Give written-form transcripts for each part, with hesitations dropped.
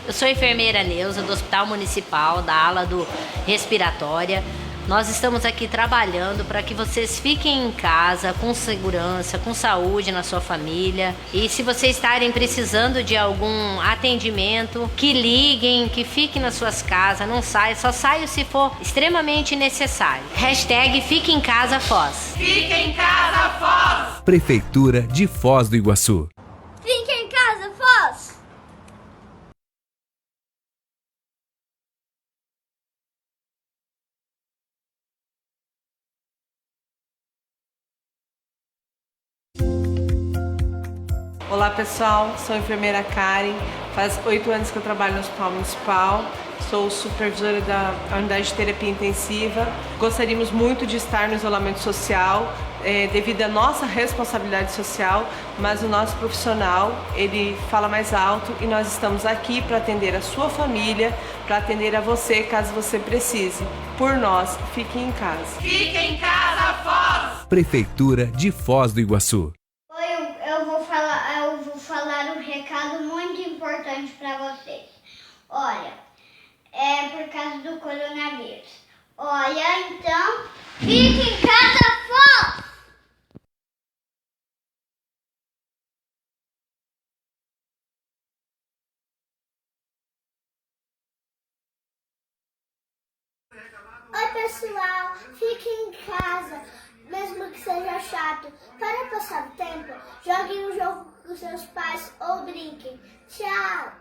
Eu sou a enfermeira Neuza do Hospital Municipal, da ala do respiratória. Nós estamos aqui trabalhando para que vocês fiquem em casa com segurança, com saúde na sua família. E se vocês estarem precisando de algum atendimento, que liguem, que fiquem nas suas casas, não saiam, só saiam se for extremamente necessário. Hashtag Fique em Casa Foz. Fique em casa, Foz! Prefeitura de Foz do Iguaçu. Fique em casa, Foz! Olá pessoal, sou a enfermeira Karen, faz 8 anos que eu trabalho no Hospital Municipal, sou supervisora da unidade de terapia intensiva. Gostaríamos muito de estar no isolamento social, devido à nossa responsabilidade social, mas o nosso profissional, ele fala mais alto e nós estamos aqui para atender a sua família, para atender a você caso você precise. Por nós, fique em casa. Fique em casa, Foz! Prefeitura de Foz do Iguaçu. Eu vou falar um recado muito importante para vocês. Olha, é por causa do coronavírus. Olha, então, fique em casa, Foz! Oi, pessoal, fique em casa. Mesmo que seja chato, para passar o tempo, joguem um jogo com seus pais ou brinquem. Tchau!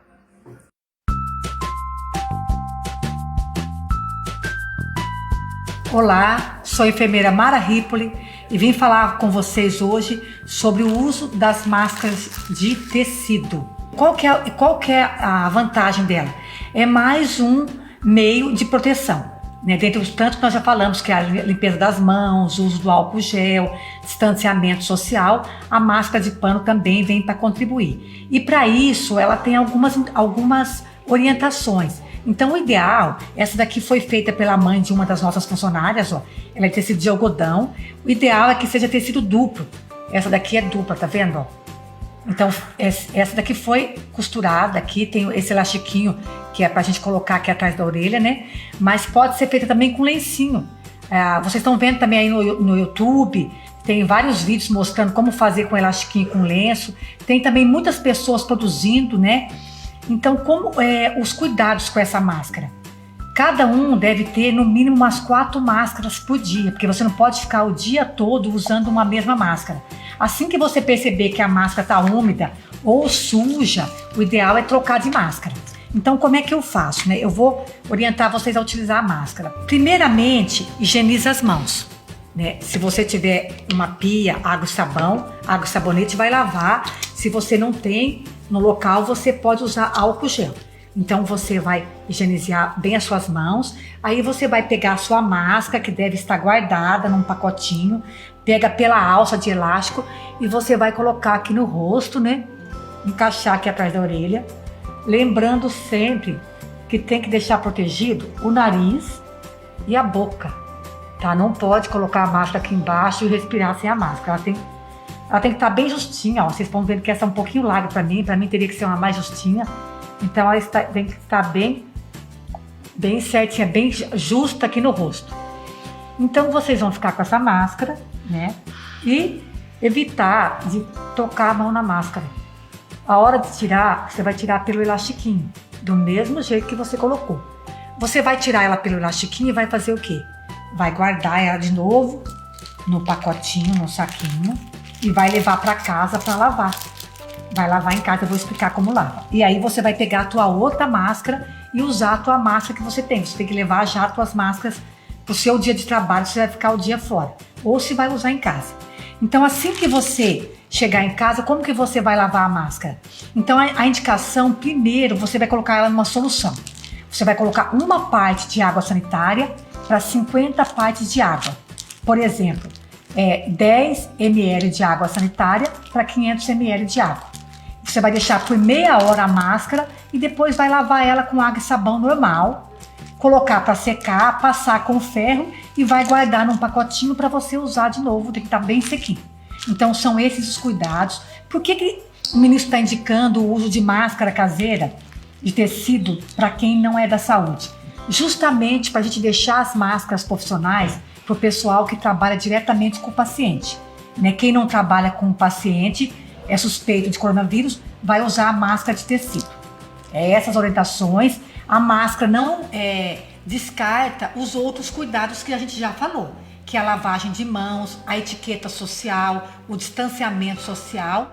Olá, sou a enfermeira Mara Ripoli e vim falar com vocês hoje sobre o uso das máscaras de tecido. Qual que é a vantagem dela? É mais um meio de proteção. Dentre os tantos que nós já falamos, que é a limpeza das mãos, o uso do álcool gel, distanciamento social, a máscara de pano também vem para contribuir. E para isso ela tem algumas orientações. Então o ideal, essa daqui foi feita pela mãe de uma das nossas funcionárias, ó, ela é tecido de algodão, o ideal é que seja tecido duplo. Essa daqui é dupla, tá vendo? Ó? Então essa daqui foi costurada, aqui tem esse elastiquinho que é pra gente colocar aqui atrás da orelha, né? Mas pode ser feita também com lencinho. Vocês estão vendo também aí no YouTube, tem vários vídeos mostrando como fazer com elastiquinho e com lenço. Tem também muitas pessoas produzindo, né? Então, como os cuidados com essa máscara? Cada um deve ter no mínimo umas 4 máscaras por dia, porque você não pode ficar o dia todo usando uma mesma máscara. Assim que você perceber que a máscara está úmida ou suja, o ideal é trocar de máscara. Então, como é que eu faço, né? Eu vou orientar vocês a utilizar a máscara. Primeiramente, higieniza as mãos, né? Se você tiver uma pia, água e sabonete, vai lavar. Se você não tem no local, você pode usar álcool gel. Então, você vai higienizar bem as suas mãos. Aí você vai pegar a sua máscara, que deve estar guardada num pacotinho. Pega pela alça de elástico e você vai colocar aqui no rosto, né? Encaixar aqui atrás da orelha. Lembrando sempre que tem que deixar protegido o nariz e a boca, tá? Não pode colocar a máscara aqui embaixo e respirar sem a máscara. Ela tem que estar bem justinha, ó. Vocês estão vendo que essa é um pouquinho larga para mim teria que ser uma mais justinha. Então ela tem que estar bem certinha, bem justa aqui no rosto. Então vocês vão ficar com essa máscara, né? E evitar de tocar a mão na máscara. A hora de tirar, você vai tirar pelo elastiquinho, do mesmo jeito que você colocou. Você vai tirar ela pelo elastiquinho e vai fazer o quê? Vai guardar ela de novo no pacotinho, no saquinho e vai levar para casa para lavar. Vai lavar em casa, eu vou explicar como lava. E aí você vai pegar a tua outra máscara e usar a tua máscara que você tem. Você tem que levar já as tuas máscaras pro seu dia de trabalho, você vai ficar o dia fora. Ou se vai usar em casa. Então assim que você chegar em casa, como que você vai lavar a máscara? Então a indicação, primeiro, você vai colocar ela numa solução. Você vai colocar uma parte de água sanitária para 50 partes de água. Por exemplo, 10 ml de água sanitária para 500 ml de água. Você vai deixar por meia hora a máscara e depois vai lavar ela com água e sabão normal, colocar para secar, passar com ferro e vai guardar num pacotinho para você usar de novo, tem que estar bem sequinho. Então são esses os cuidados. Por que o ministro está indicando o uso de máscara caseira? de tecido para quem não é da saúde, justamente para a gente deixar as máscaras profissionais para o pessoal que trabalha diretamente com o paciente. Né? Quem não trabalha com o paciente, é suspeito de coronavírus, vai usar a máscara de tecido. Essas orientações, a máscara não descarta os outros cuidados que a gente já falou, que é a lavagem de mãos, a etiqueta social, o distanciamento social.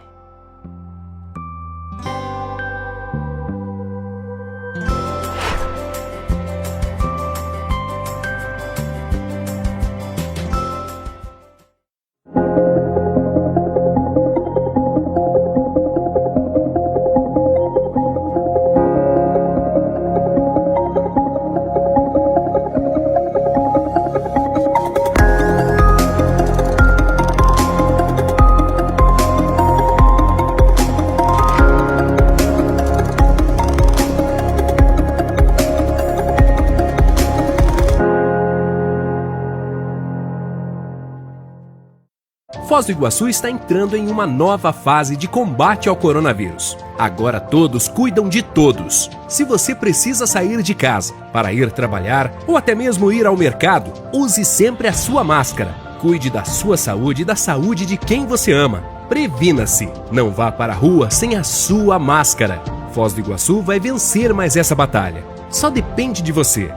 Foz do Iguaçu está entrando em uma nova fase de combate ao coronavírus. Agora todos cuidam de todos. Se você precisa sair de casa para ir trabalhar ou até mesmo ir ao mercado, use sempre a sua máscara. Cuide da sua saúde e da saúde de quem você ama. Previna-se. Não vá para a rua sem a sua máscara. Foz do Iguaçu vai vencer mais essa batalha. Só depende de você.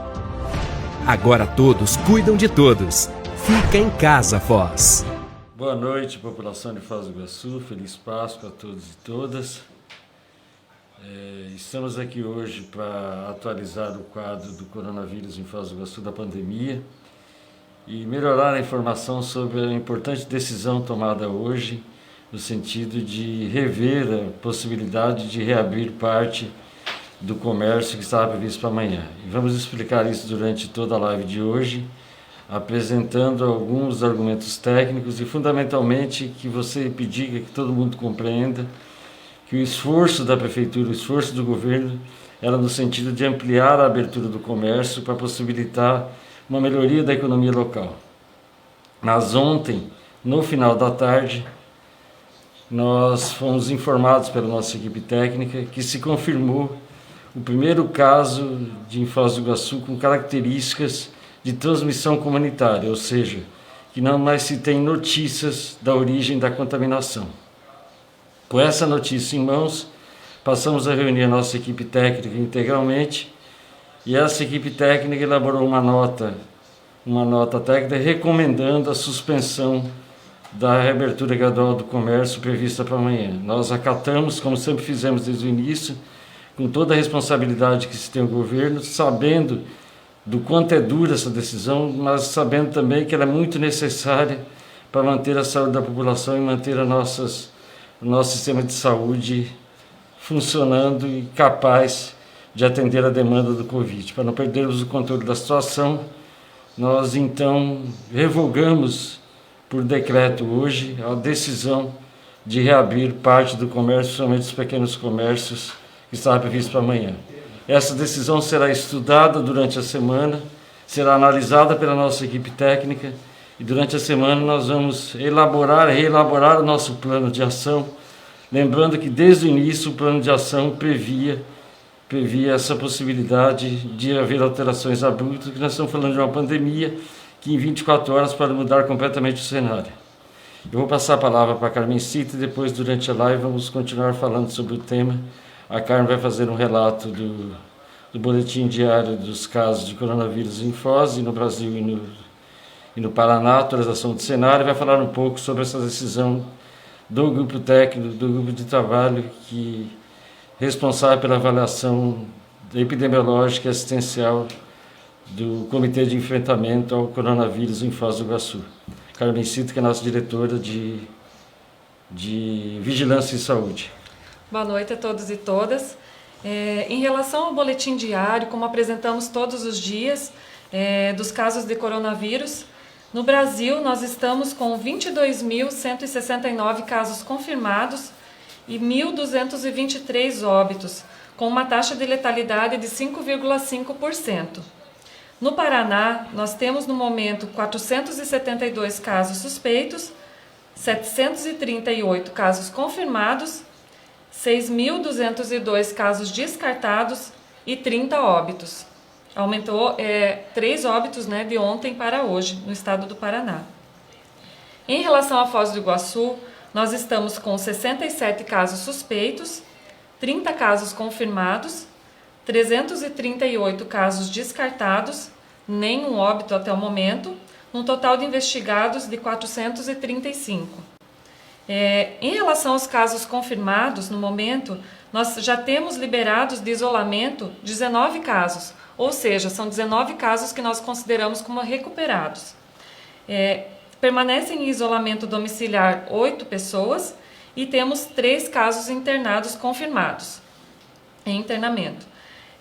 Agora todos cuidam de todos. Fica em casa, Foz. Boa noite, população de Foz do Iguaçu, feliz Páscoa a todos e todas. Estamos aqui hoje para atualizar o quadro do coronavírus em Foz do Iguaçu, da pandemia, e melhorar a informação sobre a importante decisão tomada hoje, no sentido de rever a possibilidade de reabrir parte do comércio que estava previsto para amanhã. E vamos explicar isso durante toda a live de hoje, apresentando alguns argumentos técnicos e fundamentalmente que você pedir que todo mundo compreenda que o esforço da prefeitura, o esforço do governo era no sentido de ampliar a abertura do comércio para possibilitar uma melhoria da economia local. Mas ontem, no final da tarde, nós fomos informados pela nossa equipe técnica que se confirmou o primeiro caso de Foz do Iguaçu com características de transmissão comunitária, ou seja, que não mais se tem notícias da origem da contaminação. Com essa notícia em mãos, passamos a reunir a nossa equipe técnica integralmente e essa equipe técnica elaborou uma nota técnica recomendando a suspensão da reabertura gradual do comércio prevista para amanhã. Nós acatamos, como sempre fizemos desde o início, com toda a responsabilidade que se tem o governo, sabendo do quanto é dura essa decisão, mas sabendo também que ela é muito necessária para manter a saúde da população e manter o nosso sistema de saúde funcionando e capaz de atender a demanda do Covid. Para não perdermos o controle da situação, nós então revogamos por decreto hoje a decisão de reabrir parte do comércio, principalmente os pequenos comércios, que estava previsto para amanhã. Essa decisão será estudada durante a semana, será analisada pela nossa equipe técnica e durante a semana nós vamos reelaborar o nosso plano de ação, lembrando que desde o início o plano de ação previa essa possibilidade de haver alterações abruptas, que nós estamos falando de uma pandemia que em 24 horas pode mudar completamente o cenário. Eu vou passar a palavra para a Carmencita e depois durante a live vamos continuar falando sobre o tema. A Carmen vai fazer um relato do boletim diário dos casos de coronavírus em Foz, e no Brasil e no Paraná, atualização do cenário, e vai falar um pouco sobre essa decisão do grupo técnico, do grupo de trabalho que é responsável pela avaliação epidemiológica e assistencial do Comitê de Enfrentamento ao Coronavírus em Foz do Iguaçu. Carmen Cito, que é nossa diretora de Vigilância e Saúde. Boa noite a todos e todas. Em relação ao boletim diário, como apresentamos todos os dias, dos casos de coronavírus, no Brasil nós estamos com 22.169 casos confirmados e 1.223 óbitos, com uma taxa de letalidade de 5,5%. No Paraná, nós temos no momento 472 casos suspeitos, 738 casos confirmados, 6.202 casos descartados e 30 óbitos. Aumentou 3 óbitos, né, de ontem para hoje, no estado do Paraná. Em relação a Foz do Iguaçu, nós estamos com 67 casos suspeitos, 30 casos confirmados, 338 casos descartados, nenhum óbito até o momento, um total de investigados de 435. Em relação aos casos confirmados, no momento, nós já temos liberados de isolamento 19 casos, ou seja, são 19 casos que nós consideramos como recuperados. Permanecem em isolamento domiciliar 8 pessoas e temos 3 casos internados confirmados em internamento.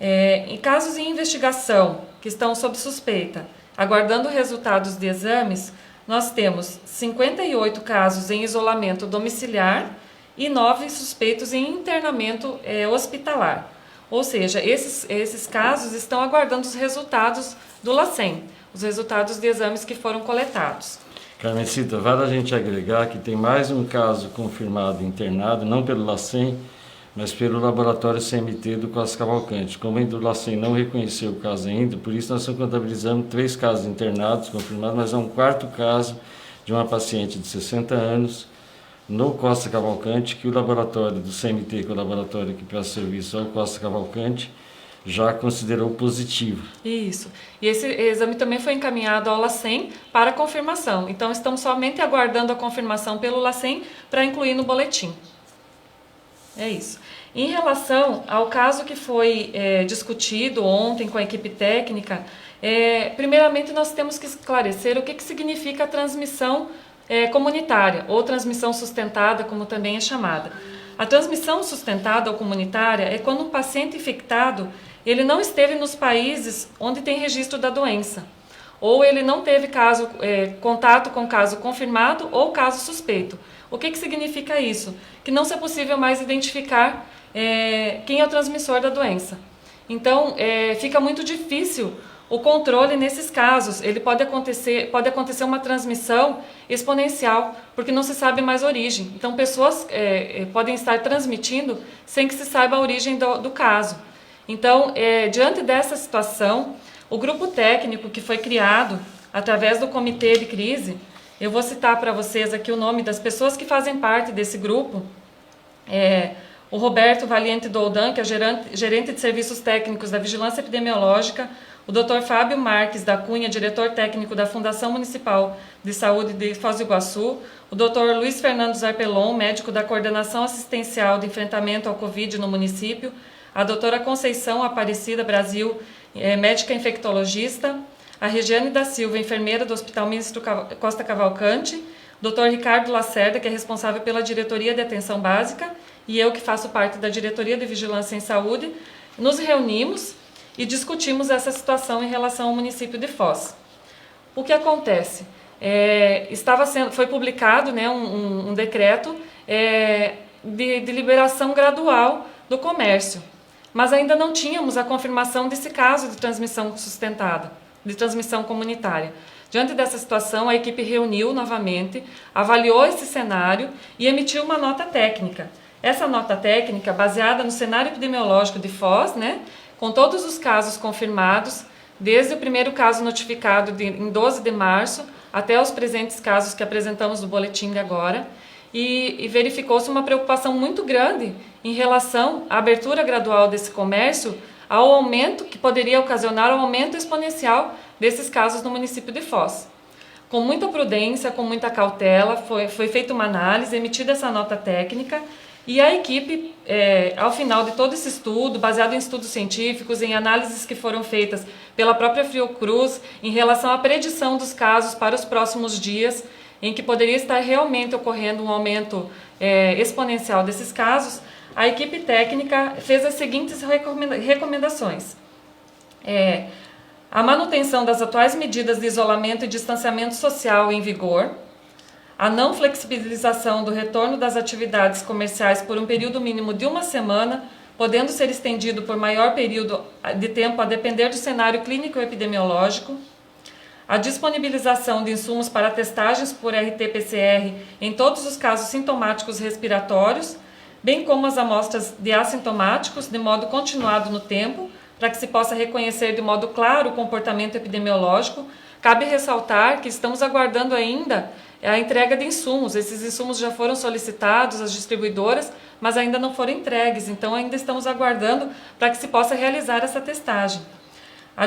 Em casos em investigação que estão sob suspeita, aguardando resultados de exames, nós temos 58 casos em isolamento domiciliar e 9 suspeitos em internamento hospitalar. Ou seja, esses casos estão aguardando os resultados do LACEN, os resultados de exames que foram coletados. Carmencita, vale a gente agregar que tem mais um caso confirmado internado, não pelo LACEN, mas pelo laboratório CMT do Costa Cavalcante. Como ainda o LACEN não reconheceu o caso ainda, por isso nós estamos contabilizando 3 casos internados confirmados, mas é um 4º caso de uma paciente de 60 anos no Costa Cavalcante, que o laboratório do CMT, que é o laboratório que presta serviço ao Costa Cavalcante, já considerou positivo. Isso. E esse exame também foi encaminhado ao LACEN para confirmação. Então, estamos somente aguardando a confirmação pelo LACEN para incluir no boletim. É isso. Em relação ao caso que foi discutido ontem com a equipe técnica, primeiramente nós temos que esclarecer o que significa a transmissão comunitária, ou transmissão sustentada, como também é chamada. A transmissão sustentada ou comunitária é quando um paciente infectado ele não esteve nos países onde tem registro da doença, ou ele não teve contato com caso confirmado ou caso suspeito. O que significa isso? Que não é possível mais identificar quem é o transmissor da doença. Então, fica muito difícil o controle nesses casos. Ele pode acontecer uma transmissão exponencial, porque não se sabe mais a origem. Então, pessoas podem estar transmitindo sem que se saiba a origem do caso. Então, diante dessa situação, o grupo técnico que foi criado através do comitê de crise, eu vou citar para vocês aqui o nome das pessoas que fazem parte desse grupo. O Roberto Valiente Doldan, que é gerente de serviços técnicos da Vigilância Epidemiológica, o Dr. Fábio Marques da Cunha, diretor técnico da Fundação Municipal de Saúde de Foz do Iguaçu, o Dr. Luiz Fernando Zarpelon, médico da Coordenação Assistencial de Enfrentamento ao Covid no município, a doutora Conceição Aparecida Brasil, médica infectologista, a Regiane da Silva, enfermeira do Hospital Ministro Costa Cavalcante, o Dr. Ricardo Lacerda, que é responsável pela Diretoria de Atenção Básica, e eu, que faço parte da Diretoria de Vigilância em Saúde, nos reunimos e discutimos essa situação em relação ao município de Foz. O que acontece? Foi publicado, né, um decreto de liberação gradual do comércio, mas ainda não tínhamos a confirmação desse caso de transmissão sustentada, de transmissão comunitária. Diante dessa situação, a equipe reuniu novamente, avaliou esse cenário e emitiu uma nota técnica. Essa nota técnica, baseada no cenário epidemiológico de Foz, né, com todos os casos confirmados, desde o primeiro caso notificado em 12 de março até os presentes casos que apresentamos no boletim de agora, e verificou-se uma preocupação muito grande em relação à abertura gradual desse comércio, ao aumento que poderia ocasionar o aumento exponencial desses casos no município de Foz. Com muita prudência, com muita cautela, foi feita uma análise, emitida essa nota técnica, e a equipe, ao final de todo esse estudo, baseado em estudos científicos, em análises que foram feitas pela própria Fiocruz, em relação à predição dos casos para os próximos dias, em que poderia estar realmente ocorrendo um aumento exponencial desses casos, a equipe técnica fez as seguintes recomendações. A manutenção das atuais medidas de isolamento e distanciamento social em vigor, a não flexibilização do retorno das atividades comerciais por um período mínimo de 1 semana, podendo ser estendido por maior período de tempo a depender do cenário clínico-epidemiológico, a disponibilização de insumos para testagens por RT-PCR em todos os casos sintomáticos respiratórios, bem como as amostras de assintomáticos de modo continuado no tempo, para que se possa reconhecer de modo claro o comportamento epidemiológico. Cabe ressaltar que estamos aguardando ainda a entrega de insumos. Esses insumos já foram solicitados às distribuidoras, mas ainda não foram entregues, então ainda estamos aguardando para que se possa realizar essa testagem. A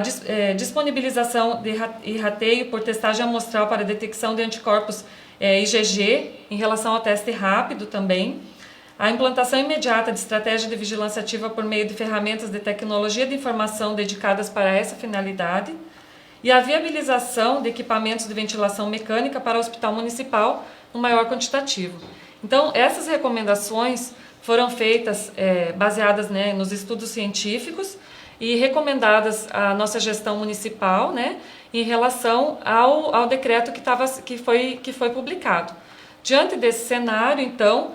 disponibilização e rateio por testagem amostral para detecção de anticorpos IgG em relação ao teste rápido também. A implantação imediata de estratégia de vigilância ativa por meio de ferramentas de tecnologia de informação dedicadas para essa finalidade. E a viabilização de equipamentos de ventilação mecânica para o Hospital Municipal no maior quantitativo. Então, essas recomendações foram feitas baseadas, né, nos estudos científicos e recomendadas à nossa gestão municipal, né, em relação ao decreto que foi publicado. Diante desse cenário, então,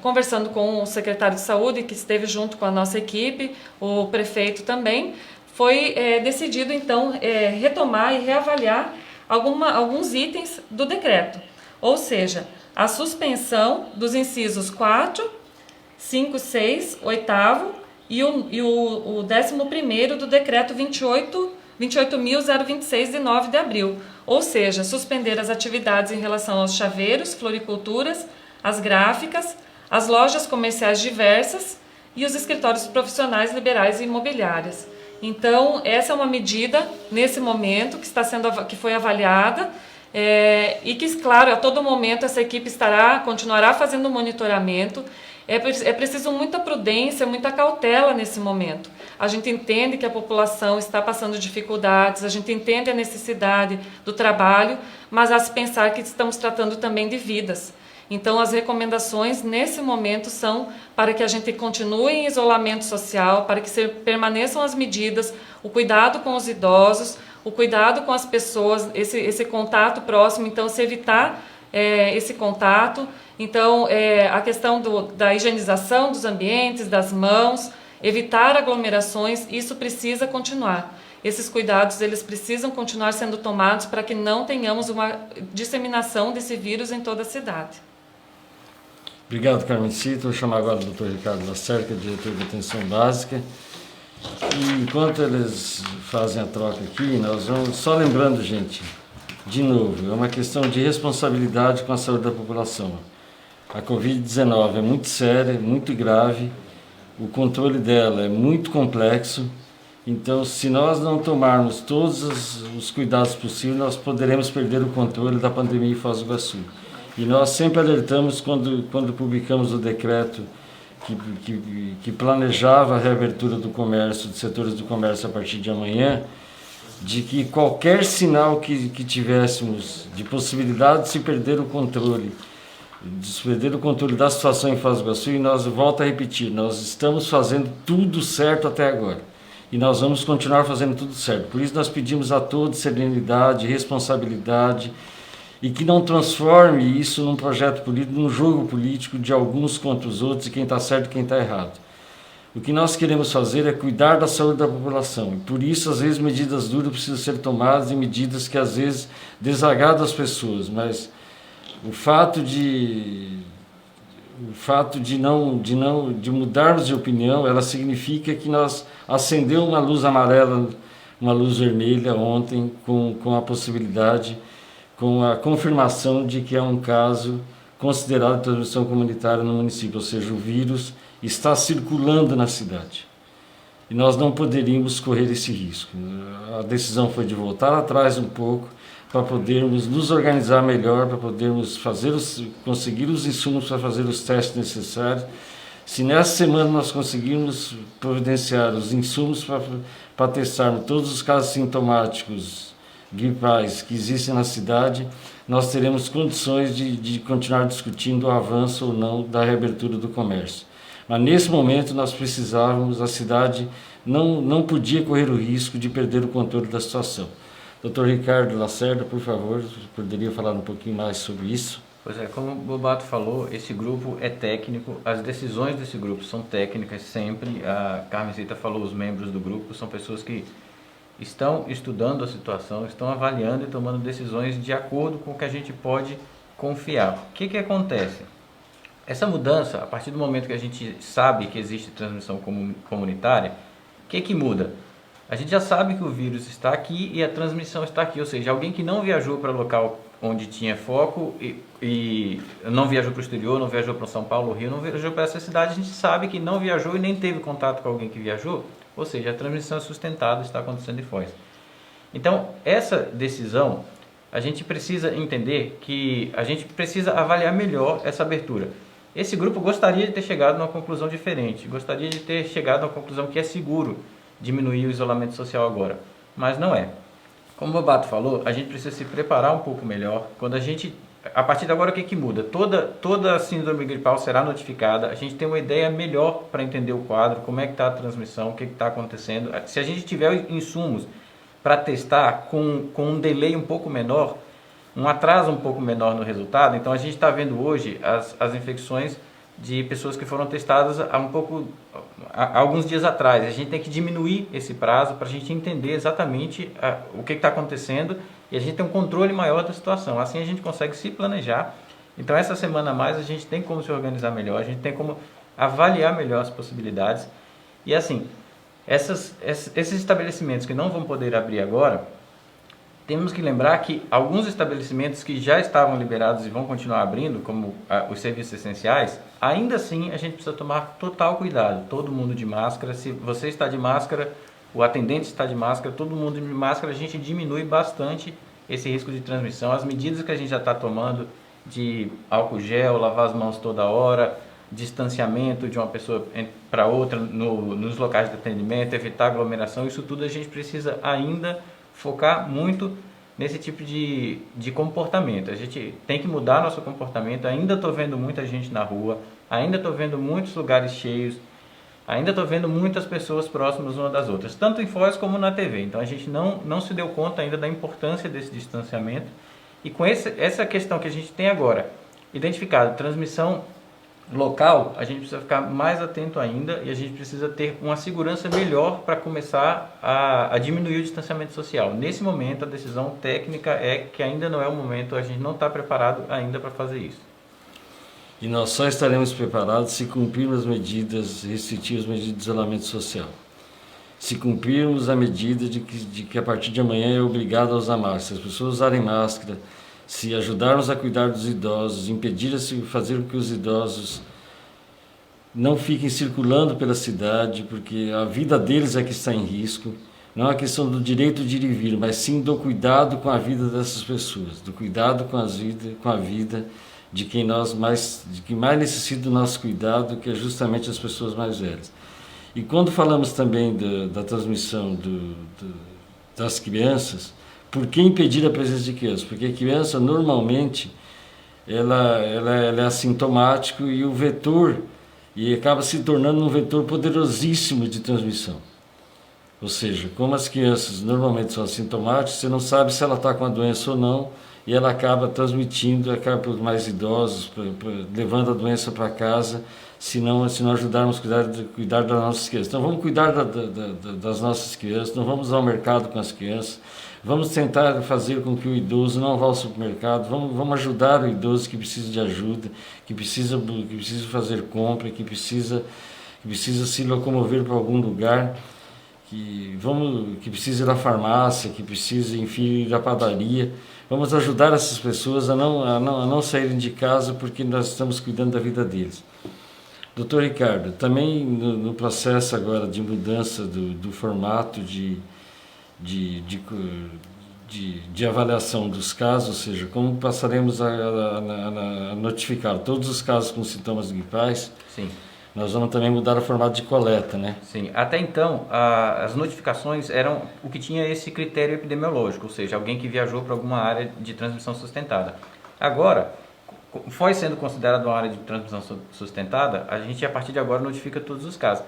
conversando com o secretário de Saúde, que esteve junto com a nossa equipe, o prefeito também, foi decidido, então, retomar e reavaliar alguns itens do decreto. Ou seja, a suspensão dos incisos 4, 5, 6, 8º e o 11º do decreto 28.026, de 9 de abril. Ou seja, suspender as atividades em relação aos chaveiros, floriculturas, as gráficas, as lojas comerciais diversas e os escritórios profissionais liberais e imobiliárias. Então, essa é uma medida, nesse momento, que foi avaliada e que, claro, a todo momento essa equipe continuará fazendo monitoramento. É preciso muita prudência, muita cautela nesse momento. A gente entende que a população está passando dificuldades, a gente entende a necessidade do trabalho, mas há se pensar que estamos tratando também de vidas. Então, as recomendações nesse momento são para que a gente continue em isolamento social, para que permaneçam as medidas, o cuidado com os idosos, o cuidado com as pessoas, esse contato próximo, então se evitar esse contato. Então, a questão da higienização dos ambientes, das mãos, evitar aglomerações, isso precisa continuar. Esses cuidados, eles precisam continuar sendo tomados para que não tenhamos uma disseminação desse vírus em toda a cidade. Obrigado, Carmencita. Vou chamar agora o Dr. Ricardo Lacerda, diretor de atenção básica. E enquanto eles fazem a troca aqui, nós vamos, só lembrando, gente, de novo, é uma questão de responsabilidade com a saúde da população. A Covid-19 é muito séria, muito grave, o controle dela é muito complexo, então se nós não tomarmos todos os cuidados possíveis, nós poderemos perder o controle da pandemia em Foz do Iguaçu. E nós sempre alertamos quando publicamos o decreto que planejava a reabertura do comércio, dos setores do comércio a partir de amanhã, de que qualquer sinal que tivéssemos de possibilidade de se perder o controle, da situação em Foz do Iguaçu, e nós, volto a repetir, nós estamos fazendo tudo certo até agora. E nós vamos continuar fazendo tudo certo. Por isso nós pedimos a todos serenidade, responsabilidade, e que não transforme isso num projeto político, num jogo político de alguns contra os outros, e quem está certo e quem está errado. O que nós queremos fazer é cuidar da saúde da população. E por isso, às vezes, medidas duras precisam ser tomadas, e medidas que, às vezes, desagradam as pessoas. Mas o fato de mudarmos de opinião, ela significa que nós acendeu uma luz amarela, uma luz vermelha ontem, com a possibilidade, com a confirmação de que é um caso considerado de transmissão comunitária no município, ou seja, o vírus está circulando na cidade. E nós não poderíamos correr esse risco. A decisão foi de voltar atrás um pouco, para podermos nos organizar melhor, para podermos conseguir os insumos para fazer os testes necessários. Se nessa semana nós conseguirmos providenciar os insumos para testarmos todos os casos sintomáticos gripais que existem na cidade, nós teremos condições de continuar discutindo o avanço ou não da reabertura do comércio. Mas nesse momento nós precisávamos, a cidade não podia correr o risco de perder o controle da situação. Dr. Ricardo Lacerda, por favor, poderia falar um pouquinho mais sobre isso? Pois é, como o Bobato falou, esse grupo é técnico, as decisões desse grupo são técnicas sempre. A Carmencita falou, os membros do grupo são pessoas que estão estudando a situação, estão avaliando e tomando decisões de acordo com o que a gente pode confiar. O que acontece? Essa mudança, a partir do momento que a gente sabe que existe transmissão comunitária, o que muda? A gente já sabe que o vírus está aqui e a transmissão está aqui, ou seja, alguém que não viajou para o local onde tinha foco e não viajou para o exterior, não viajou para São Paulo, Rio, não viajou para essa cidade, a gente sabe que não viajou e nem teve contato com alguém que viajou, ou seja, a transmissão é sustentada, está acontecendo em Foz. Então, essa decisão, a gente precisa entender que a gente precisa avaliar melhor essa abertura. Esse grupo gostaria de ter chegado a uma conclusão diferente, gostaria de ter chegado a uma conclusão que é seguro diminuir o isolamento social agora, mas não é. Como o Bobato falou, a gente precisa se preparar um pouco melhor. A partir de agora, o que muda? Toda a síndrome gripal será notificada, a gente tem uma ideia melhor para entender o quadro, como é que está a transmissão, o que está acontecendo. Se a gente tiver insumos para testar com um delay um pouco menor, um atraso um pouco menor no resultado, então a gente está vendo hoje as infecções de pessoas que foram testadas há alguns dias atrás. A gente tem que diminuir esse prazo para a gente entender exatamente o que está acontecendo e a gente tem um controle maior da situação. Assim a gente consegue se planejar. Então essa semana a mais a gente tem como se organizar melhor, a gente tem como avaliar melhor as possibilidades. E assim, esses estabelecimentos que não vão poder abrir agora, temos que lembrar que alguns estabelecimentos que já estavam liberados e vão continuar abrindo, como os serviços essenciais, ainda assim a gente precisa tomar total cuidado. Todo mundo de máscara, se você está de máscara, o atendente está de máscara, todo mundo de máscara, a gente diminui bastante esse risco de transmissão. As medidas que a gente já está tomando de álcool gel, lavar as mãos toda hora, distanciamento de uma pessoa para outra nos locais de atendimento, evitar aglomeração, isso tudo a gente precisa ainda focar muito nesse tipo de comportamento. A gente tem que mudar nosso comportamento. Ainda estou vendo muita gente na rua, ainda estou vendo muitos lugares cheios, ainda estou vendo muitas pessoas próximas umas das outras, tanto em Foz como na TV. Então a gente não se deu conta ainda da importância desse distanciamento. E com essa questão que a gente tem agora, identificada, transmissão local, a gente precisa ficar mais atento ainda e a gente precisa ter uma segurança melhor para começar a diminuir o distanciamento social. Nesse momento, a decisão técnica é que ainda não é o momento, a gente não está preparado ainda para fazer isso. E nós só estaremos preparados se cumprirmos as medidas restritivas, medidas de isolamento social. Se cumprirmos a medida de que a partir de amanhã é obrigado a usar máscara, as pessoas usarem máscara, se ajudarmos a cuidar dos idosos, impedir fazer com que os idosos não fiquem circulando pela cidade, porque a vida deles é que está em risco. Não é uma questão do direito de ir e vir, mas sim do cuidado com a vida dessas pessoas, do cuidado com a vida de quem mais necessita do nosso cuidado, que é justamente as pessoas mais velhas. E quando falamos também da transmissão das crianças, por que impedir a presença de crianças? Porque a criança, normalmente, ela é assintomática e o vetor, e acaba se tornando um vetor poderosíssimo de transmissão. Ou seja, como as crianças normalmente são assintomáticas, você não sabe se ela está com a doença ou não, e ela acaba transmitindo, acaba para os mais idosos, levando a doença para casa, se não ajudarmos a cuidar das nossas crianças. Então vamos cuidar das nossas crianças, não vamos ao mercado com as crianças, vamos tentar fazer com que o idoso não vá ao supermercado, vamos ajudar o idoso que precisa de ajuda, que precisa fazer compra, que precisa se locomover para algum lugar, que precisa ir à farmácia, que precisa, enfim, ir à padaria. Vamos ajudar essas pessoas a não saírem de casa, porque nós estamos cuidando da vida deles. Doutor Ricardo, também no processo agora de mudança do formato de avaliação dos casos, ou seja, como passaremos a notificar todos os casos com sintomas gripais, sim, nós vamos também mudar o formato de coleta, né? Sim, até então as notificações eram o que tinha esse critério epidemiológico, ou seja, alguém que viajou para alguma área de transmissão sustentada. Agora, foi sendo considerado uma área de transmissão sustentada, a gente a partir de agora notifica todos os casos.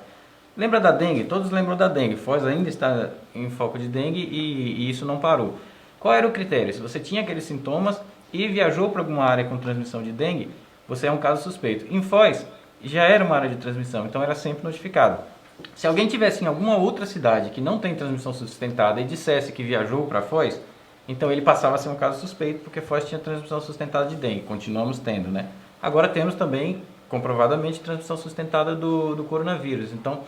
Lembra da dengue? Todos lembram da dengue. Foz ainda está em foco de dengue e isso não parou. Qual era o critério? Se você tinha aqueles sintomas e viajou para alguma área com transmissão de dengue, você é um caso suspeito. Em Foz já era uma área de transmissão, então era sempre notificado. Se alguém tivesse em alguma outra cidade que não tem transmissão sustentada e dissesse que viajou para Foz, então ele passava a ser um caso suspeito, porque Foz tinha transmissão sustentada de dengue. Continuamos tendo, né? Agora temos também comprovadamente transmissão sustentada do coronavírus. Então,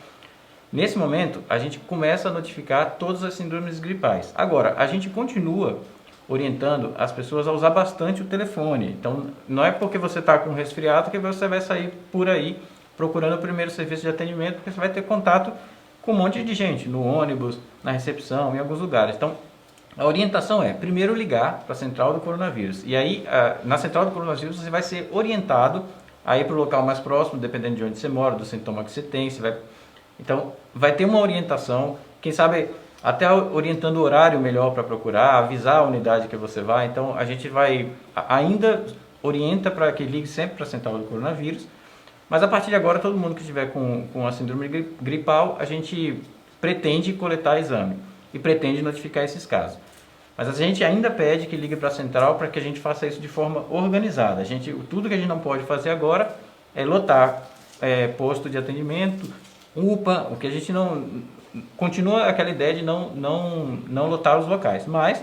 nesse momento, a gente começa a notificar todas as síndromes gripais. Agora, a gente continua orientando as pessoas a usar bastante o telefone. Então, não é porque você está com resfriado que você vai sair por aí procurando o primeiro serviço de atendimento, porque você vai ter contato com um monte de gente, no ônibus, na recepção, em alguns lugares. Então, a orientação é, primeiro ligar para a central do coronavírus. E aí, na central do coronavírus, você vai ser orientado a ir para o local mais próximo, dependendo de onde você mora, do sintoma que você tem. Então, vai ter uma orientação, quem sabe até orientando o horário melhor para procurar, avisar a unidade que você vai. Então, a gente ainda orienta para que ligue sempre para a central do coronavírus. Mas a partir de agora, todo mundo que estiver com a síndrome gripal, a gente pretende coletar exame e pretende notificar esses casos. Mas a gente ainda pede que ligue para a central para que a gente faça isso de forma organizada. Tudo que a gente não pode fazer agora é lotar posto de atendimento, UPA, o que a gente não... Continua aquela ideia de não lotar os locais, mas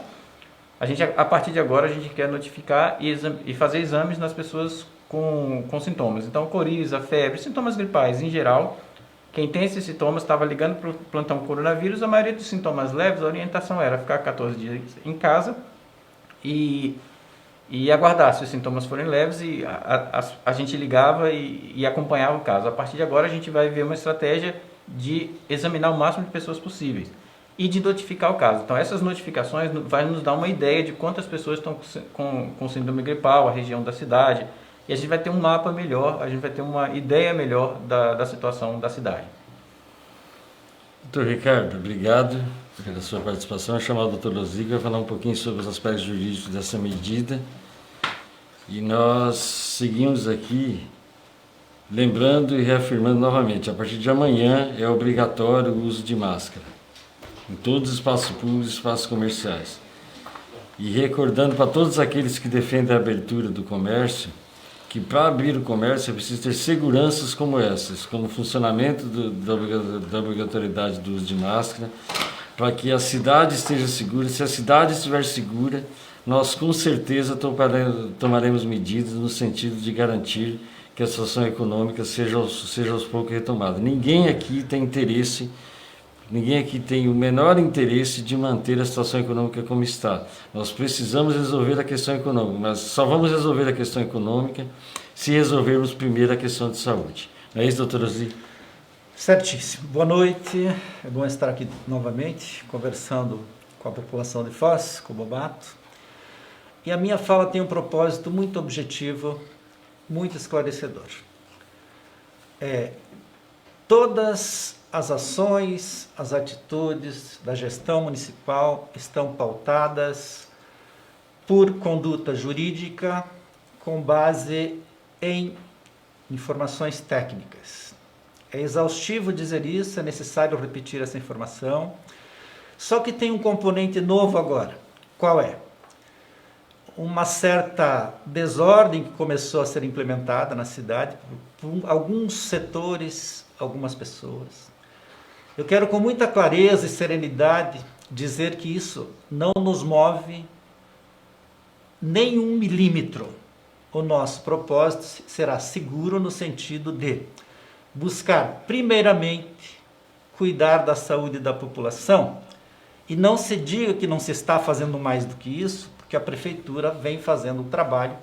a partir de agora a gente quer notificar e fazer exames nas pessoas com sintomas. Então, coriza, febre, sintomas gripais em geral. Quem tem esses sintomas estava ligando para o plantão coronavírus, a maioria dos sintomas leves, a orientação era ficar 14 dias em casa e aguardar se os sintomas forem leves, e a gente ligava e acompanhava o caso. A partir de agora a gente vai ver uma estratégia de examinar o máximo de pessoas possíveis e de notificar o caso. Então, essas notificações vai nos dar uma ideia de quantas pessoas estão com síndrome gripal, a região da cidade, e a gente vai ter um mapa melhor, a gente vai ter uma ideia melhor da situação da cidade. Doutor Ricardo, obrigado pela sua participação. Eu chamar o doutor Loziga para falar um pouquinho sobre os aspectos jurídicos dessa medida. E nós seguimos aqui lembrando e reafirmando novamente, a partir de amanhã é obrigatório o uso de máscara em todos os espaços públicos e espaços comerciais. E recordando para todos aqueles que defendem a abertura do comércio, que para abrir o comércio é preciso ter seguranças como essas, como o funcionamento da obrigatoriedade do uso de máscara, para que a cidade esteja segura. Se a cidade estiver segura, nós com certeza tomaremos medidas no sentido de garantir que a situação econômica seja aos poucos retomada. Ninguém aqui tem o menor interesse de manter a situação econômica como está. Nós precisamos resolver a questão econômica, mas só vamos resolver a questão econômica se resolvermos primeiro a questão de saúde. Não é isso, doutor Osli? Certíssimo. Boa noite. É bom estar aqui novamente, conversando com a população de Foz, com o Bobato. E a minha fala tem um propósito muito objetivo, muito esclarecedor. Todas as ações, as atitudes da gestão municipal estão pautadas por conduta jurídica com base em informações técnicas. É exaustivo dizer isso, é necessário repetir essa informação. Só que tem um componente novo agora. Qual é? Uma certa desordem que começou a ser implementada na cidade por alguns setores, algumas pessoas. Eu quero com muita clareza e serenidade dizer que isso não nos move nem 1 milímetro. O nosso propósito será seguro no sentido de buscar, primeiramente, cuidar da saúde da população, e não se diga que não se está fazendo mais do que isso, porque a prefeitura vem fazendo um trabalho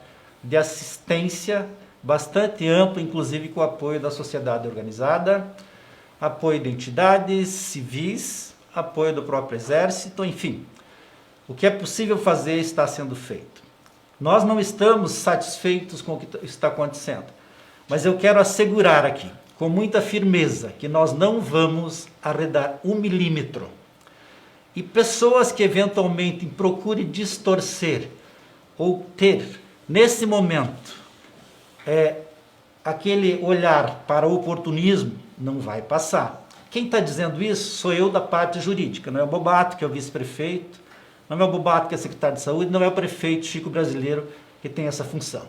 de assistência bastante amplo, inclusive com o apoio da sociedade organizada, apoio de entidades civis, apoio do próprio Exército, enfim. O que é possível fazer está sendo feito. Nós não estamos satisfeitos com o que está acontecendo, mas eu quero assegurar aqui, com muita firmeza, que nós não vamos arredar 1 milímetro. E pessoas que eventualmente procurem distorcer ou ter, nesse momento, aquele olhar para o oportunismo, não vai passar. Quem está dizendo isso sou eu da parte jurídica, não é o Bobato, que é o vice-prefeito, não é o Bobato, que é secretário de saúde, não é o prefeito Chico Brasileiro, que tem essa função.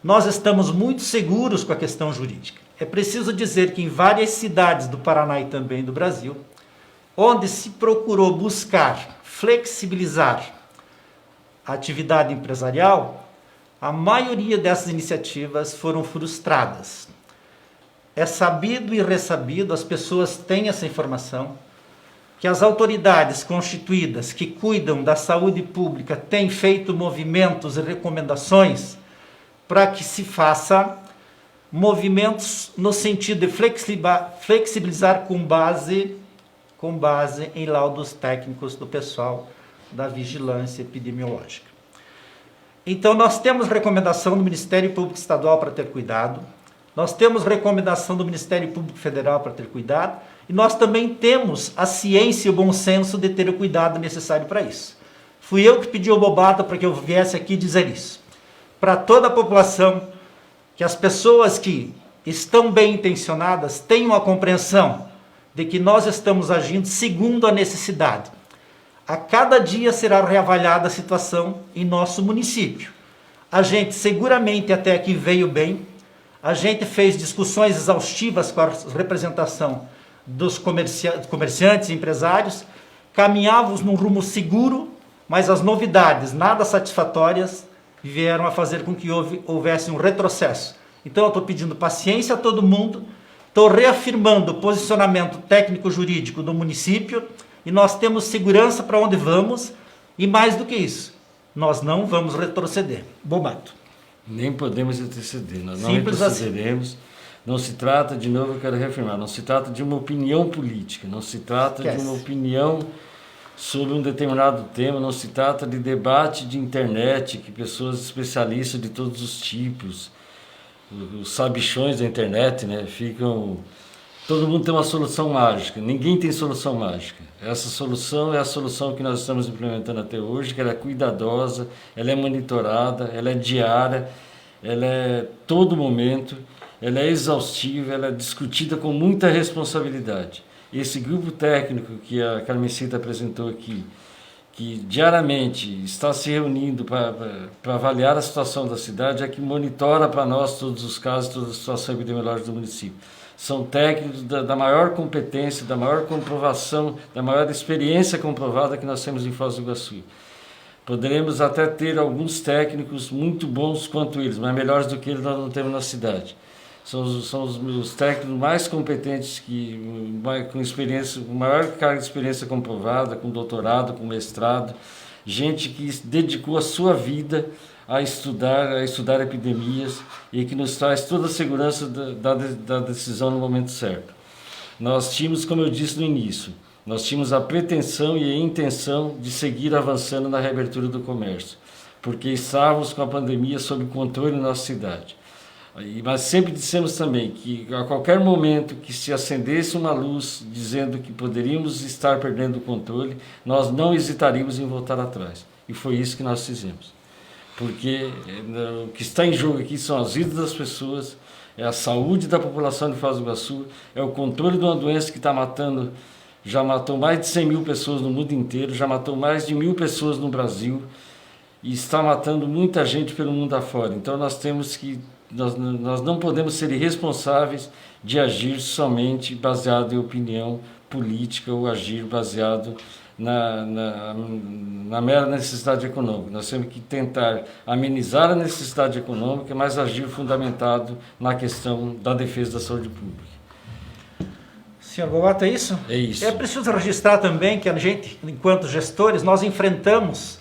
Nós estamos muito seguros com a questão jurídica. É preciso dizer que em várias cidades do Paraná e também do Brasil, onde se procurou buscar flexibilizar a atividade empresarial, a maioria dessas iniciativas foram frustradas. É sabido e ressabido, as pessoas têm essa informação, que as autoridades constituídas que cuidam da saúde pública têm feito movimentos e recomendações para que se faça movimentos no sentido de flexibilizar com base em laudos técnicos do pessoal da vigilância epidemiológica. Então nós temos recomendação do Ministério Público Estadual para ter cuidado, nós temos recomendação do Ministério Público Federal para ter cuidado, e nós também temos a ciência e o bom senso de ter o cuidado necessário para isso. Fui eu que pedi o Bobato para que eu viesse aqui dizer isso. Para toda a população, que as pessoas que estão bem intencionadas tenham a compreensão de que nós estamos agindo segundo a necessidade. A cada dia será reavaliada a situação em nosso município. A gente seguramente até aqui veio bem, a gente fez discussões exaustivas com a representação dos comerciantes e empresários, caminhávamos num rumo seguro, mas as novidades nada satisfatórias vieram a fazer com que houvesse um retrocesso. Então eu estou pedindo paciência a todo mundo, estou reafirmando o posicionamento técnico-jurídico do município e nós temos segurança para onde vamos e mais do que isso, nós não vamos retroceder. Bobato. Nem podemos retroceder, nós não Simples retrocederemos. Assim. Não se trata, de novo eu quero reafirmar, não se trata de uma opinião política, não se trata de uma opinião sobre um determinado tema, não se trata de debate de internet, que pessoas especialistas de todos os tipos, os sabichões da internet, né, ficam... Todo mundo tem uma solução mágica, ninguém tem solução mágica. Essa solução é a solução que nós estamos implementando até hoje, que ela é cuidadosa, ela é monitorada, ela é diária, ela é todo momento, ela é exaustiva, ela é discutida com muita responsabilidade. Esse grupo técnico que a Carmencita apresentou aqui, que diariamente está se reunindo para avaliar a situação da cidade, é que monitora para nós todos os casos, toda a situação epidemiológica do município. São técnicos da maior competência, da maior comprovação, da maior experiência comprovada que nós temos em Foz do Iguaçu. Poderemos até ter alguns técnicos muito bons quanto eles, mas melhores do que eles nós não temos na cidade. São os técnicos mais competentes, com experiência, com maior carga de experiência comprovada, com doutorado, com mestrado, gente que dedicou a sua vida a estudar epidemias e que nos traz toda a segurança da decisão no momento certo. Nós tínhamos, como eu disse no início, nós tínhamos a pretensão e a intenção de seguir avançando na reabertura do comércio, porque estávamos com a pandemia sob controle na nossa cidade. Mas sempre dissemos também que a qualquer momento que se acendesse uma luz dizendo que poderíamos estar perdendo o controle, nós não hesitaríamos em voltar atrás. E foi isso que nós fizemos. Porque o que está em jogo aqui são as vidas das pessoas, é a saúde da população de Foz do Iguaçu, é o controle de uma doença que está matando, já matou mais de 100 mil pessoas no mundo inteiro, já matou mais de 1.000 pessoas no Brasil e está matando muita gente pelo mundo afora. Então nós não podemos ser irresponsáveis de agir somente baseado em opinião política ou agir baseado na mera necessidade econômica. Nós temos que tentar amenizar a necessidade econômica, mas agir fundamentado na questão da defesa da saúde pública. Senhor Bobato, é isso? É isso. É preciso registrar também que a gente, enquanto gestores, nós enfrentamos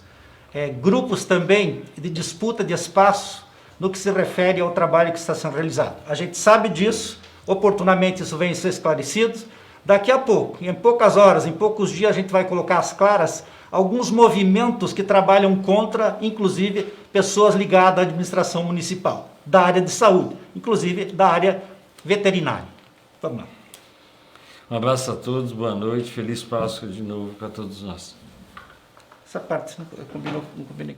grupos também de disputa de espaço no que se refere ao trabalho que está sendo realizado. A gente sabe disso, oportunamente isso vem a ser esclarecido. Daqui a pouco, em poucas horas, em poucos dias, a gente vai colocar às claras alguns movimentos que trabalham contra, inclusive, pessoas ligadas à administração municipal, da área de saúde, inclusive da área veterinária. Vamos lá. Um abraço a todos, boa noite, feliz Páscoa de novo para todos nós. Essa parte não combinei.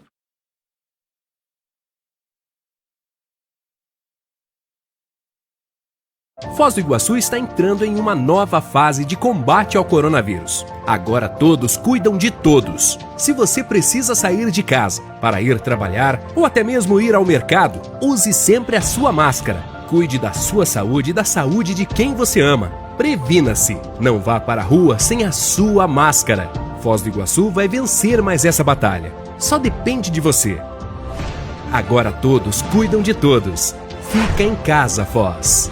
Foz do Iguaçu está entrando em uma nova fase de combate ao coronavírus. Agora todos cuidam de todos. Se você precisa sair de casa para ir trabalhar ou até mesmo ir ao mercado, use sempre a sua máscara. Cuide da sua saúde e da saúde de quem você ama. Previna-se. Não vá para a rua sem a sua máscara. Foz do Iguaçu vai vencer mais essa batalha. Só depende de você. Agora todos cuidam de todos. Fica em casa, Foz.